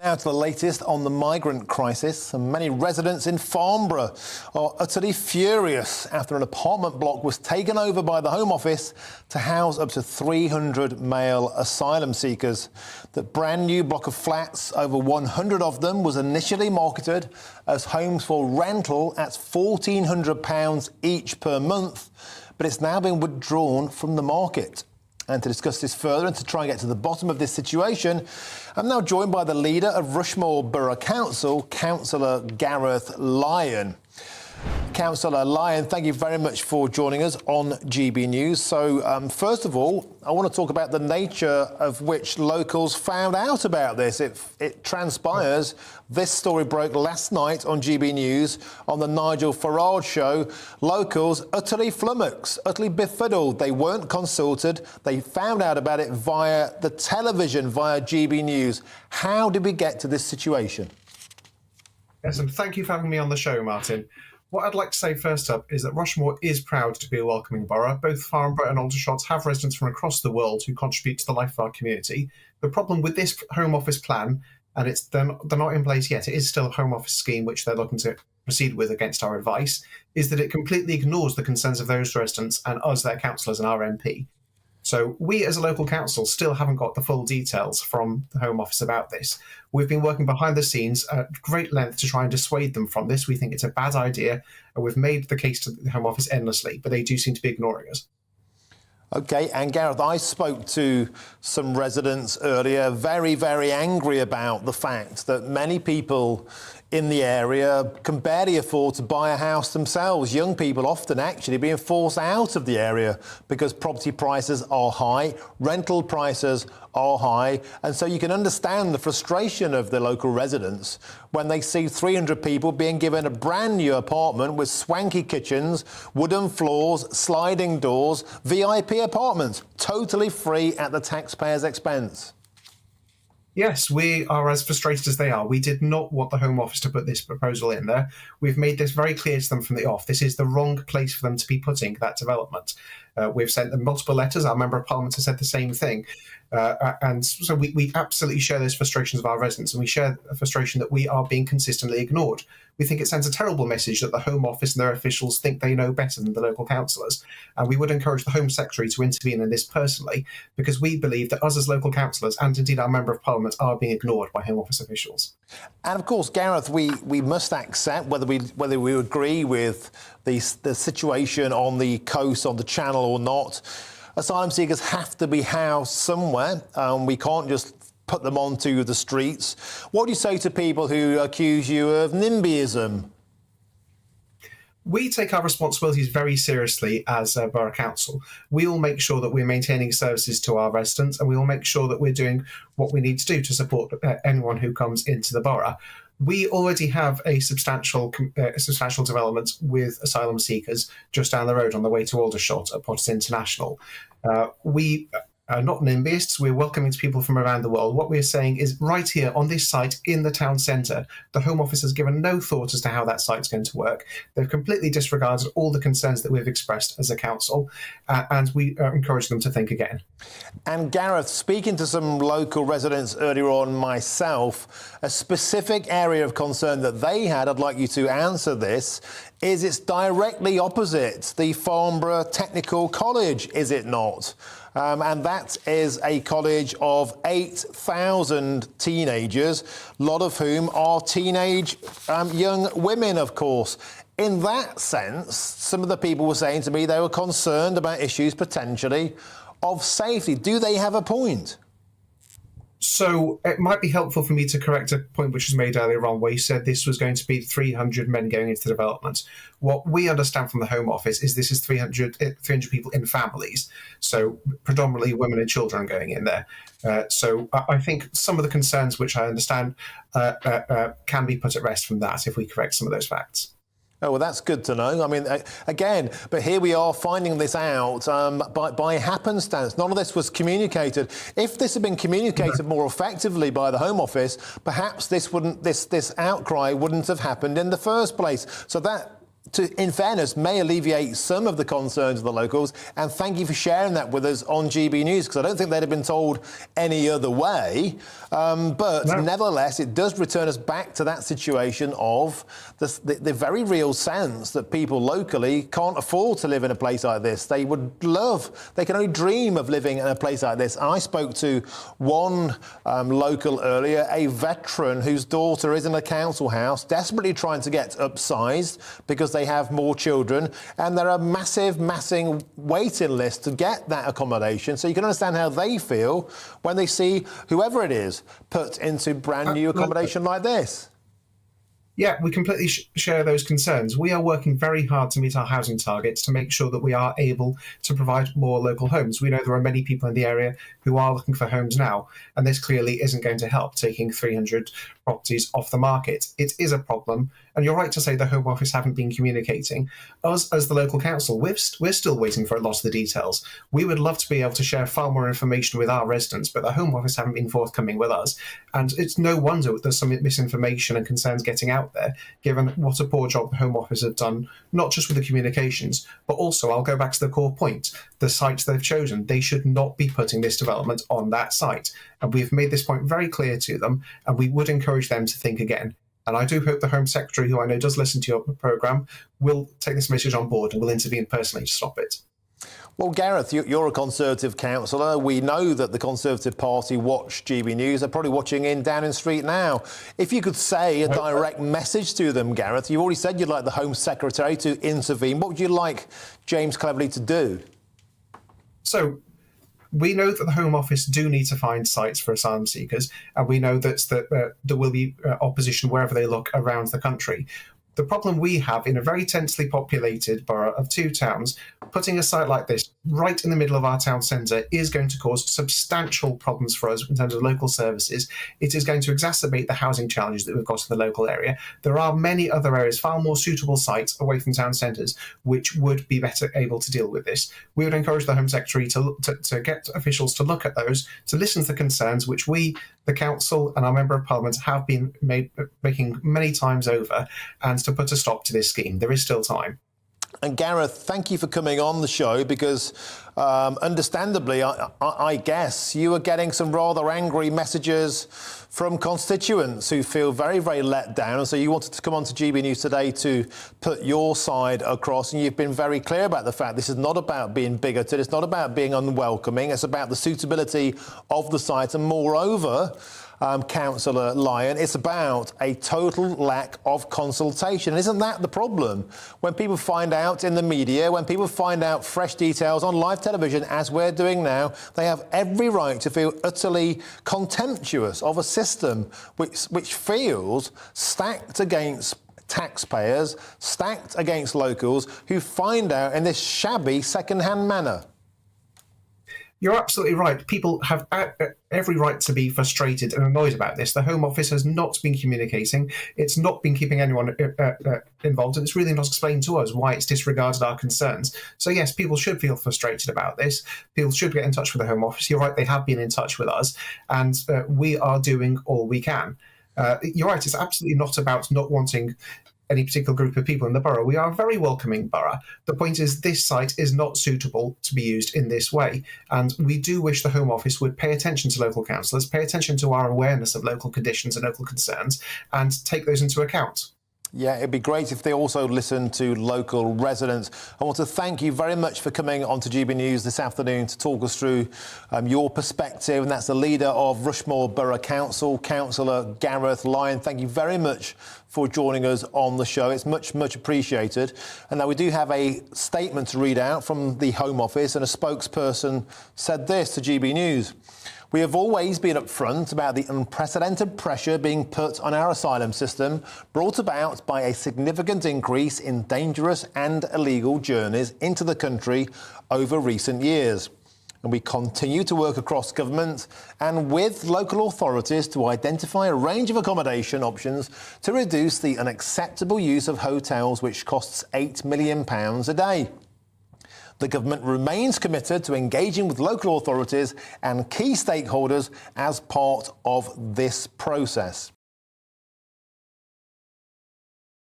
Now to the latest on the migrant crisis, and many residents in Farnborough are utterly furious after an apartment block was taken over by the Home Office to house up to 300 male asylum seekers. The brand new block of flats, over 100 of them, was initially marketed as homes for rental at £1,400 each per month, but it's now been withdrawn from the market. And to discuss this further and to try and get to the bottom of this situation, I'm now joined by the leader of Rushmore Borough Council, Councillor Gareth Lyon. Councillor Lyon, thank you very much for joining us on GB News. So, first of all, I want to talk about the nature of which locals found out about this. It transpires, this story broke last night on GB News on the Nigel Farage show. Locals utterly flummoxed, utterly befuddled. They weren't consulted. They found out about it via the television, via GB News. How did we get to this situation? Yes, and thank you for having me on the show, Martin. What I'd like to say first up is that Rushmore is proud to be a welcoming borough. Both Farnborough and Aldershot have residents from across the world who contribute to the life of our community. The problem with this Home Office plan, and they're not in place yet, it is still a Home Office scheme which they're looking to proceed with against our advice, is that it completely ignores the concerns of those residents and us, their councillors and our MP. So we as a local council still haven't got the full details from the Home Office about this. We've been working behind the scenes at great length to try and dissuade them from this. We think it's a bad idea, and we've made the case to the Home Office endlessly, but they do seem to be ignoring us. OK, and Gareth, I spoke to some residents earlier, very, very angry about the fact that many people in the area can barely afford to buy a house themselves. Young people often actually being forced out of the area because property prices are high, rental prices are high, and so you can understand the frustration of the local residents when they see 300 people being given a brand new apartment with swanky kitchens, wooden floors, sliding doors, VIP apartments, totally free at the taxpayer's expense. Yes, we are as frustrated as they are. We did not want the Home Office to put this proposal in there. We've made this very clear to them from the off. This is the wrong place for them to be putting that development. We've sent them multiple letters. Our Member of Parliament has said the same thing. And so we absolutely share those frustrations of our residents, and we share a frustration that we are being consistently ignored. We think it sends a terrible message that the Home Office and their officials think they know better than the local councillors. And we would encourage the Home Secretary to intervene in this personally, because we believe that us as local councillors and indeed our Member of Parliament are being ignored by Home Office officials. And of course, Gareth, we must accept, whether we agree with the situation on the coast, on the channel or not, asylum seekers have to be housed somewhere. We can't just put them onto the streets. What do you say to people who accuse you of NIMBYism? We take our responsibilities very seriously as a borough council. We will make sure that we're maintaining services to our residents, and we will make sure that we're doing what we need to do to support anyone who comes into the borough. We already have a substantial development with asylum seekers just down the road on the way to Aldershot at Potters International. We are not NIMBYists. We're welcoming to people from around the world. What we're saying is right here on this site in the town centre, the Home Office has given no thought as to how that site's going to work. They've completely disregarded all the concerns that we've expressed as a council, and we encourage them to think again. And Gareth, speaking to some local residents earlier on myself, a specific area of concern that they had, I'd like you to answer this, is it's directly opposite the Farnborough Technical College, is it not? And that is a college of 8,000 teenagers, a lot of whom are teenage young women, of course. In that sense, some of the people were saying to me they were concerned about issues potentially of safety. Do they have a point? So it might be helpful for me to correct a point which was made earlier on, where you said this was going to be 300 men going into the development. What we understand from the Home Office is this is 300 people in families, so predominantly women and children going in there. So I think some of the concerns which I understand can be put at rest from that if we correct some of those facts. Oh, well, that's good to know. I mean, again, but here we are finding this out by happenstance. None of this was communicated. If this had been communicated more effectively by the Home Office, perhaps this outcry wouldn't have happened in the first place. So that in fairness, may alleviate some of the concerns of the locals. And thank you for sharing that with us on GB News, because I don't think they'd have been told any other way. But No. nevertheless, it does return us back to that situation of the very real sense that people locally can't afford to live in a place like this. They can only dream of living in a place like this. And I spoke to one local earlier, a veteran whose daughter is in a council house, desperately trying to get upsized because they have more children, and there are massive waiting lists to get that accommodation. So you can understand how they feel when they see whoever it is put into brand new accommodation like this. Yeah, we completely share those concerns. We are working very hard to meet our housing targets to make sure that we are able to provide more local homes. We know there are many people in the area who are looking for homes now, and this clearly isn't going to help taking 300 properties off the market. It is a problem, and you're right to say the Home Office haven't been communicating. Us, as the local council, we're still waiting for a lot of the details. We would love to be able to share far more information with our residents, but the Home Office haven't been forthcoming with us. And it's no wonder there's some misinformation and concerns getting out there, given what a poor job the Home Office have done, not just with the communications, but also, I'll go back to the core point, the sites they've chosen. They should not be putting this development on that site. And we've made this point very clear to them, and we would encourage them to think again. And I do hope the Home Secretary, who I know does listen to your programme, will take this message on board and will intervene personally to stop it. Well, Gareth, you're a Conservative councillor. We know that the Conservative Party watch GB News. They're probably watching in Downing Street now. If you could say a direct message to them, Gareth, you already said you'd like the Home Secretary to intervene. What would you like James Cleverly to do? So, we know that the Home Office do need to find sites for asylum seekers, and we know that there will be opposition wherever they look around the country. The problem we have in a very densely populated borough of 2 towns, putting a site like this right in the middle of our town centre is going to cause substantial problems for us in terms of local services. It is going to exacerbate the housing challenges that we've got in the local area. There are many other areas, far more suitable sites away from town centres, which would be better able to deal with this. We would encourage the Home Secretary to get officials to look at those, to listen to the concerns, which we, the Council and our Member of Parliament, have been making many times over, and to put a stop to this scheme. There is still time. And Gareth, thank you for coming on the show, because understandably, I guess you are getting some rather angry messages from constituents who feel very, very let down. And so you wanted to come on to GB News today to put your side across. And you've been very clear about the fact this is not about being bigoted. It's not about being unwelcoming. It's about the suitability of the site. And moreover, Councillor Lyon, it's about a total lack of consultation. And isn't that the problem? When people find out in the media, when people find out fresh details on live television, as we're doing now, they have every right to feel utterly contemptuous of a system which feels stacked against taxpayers, stacked against locals who find out in this shabby second-hand manner. You're absolutely right. People have every right to be frustrated and annoyed about this. The Home Office has not been communicating. It's not been keeping anyone involved, and it's really not explained to us why it's disregarded our concerns. So yes, people should feel frustrated about this. People should get in touch with the Home Office. You're right, they have been in touch with us, and we are doing all we can. You're right, it's absolutely not about not wanting any particular group of people in the borough. We are a very welcoming borough. The point is, this site is not suitable to be used in this way. And we do wish the Home Office would pay attention to local councillors, pay attention to our awareness of local conditions and local concerns, and take those into account. Yeah, it'd be great if they also listen to local residents. I want to thank you very much for coming on to GB News this afternoon to talk us through your perspective. And that's the leader of Rushmore Borough Council, Councillor Gareth Lyon. Thank you very much for joining us on the show. It's much, much appreciated. And now we do have a statement to read out from the Home Office, and a spokesperson said this to GB News. We have always been upfront about the unprecedented pressure being put on our asylum system, brought about by a significant increase in dangerous and illegal journeys into the country over recent years. And we continue to work across government and with local authorities to identify a range of accommodation options to reduce the unacceptable use of hotels, which costs £8 million a day. The government remains committed to engaging with local authorities and key stakeholders as part of this process.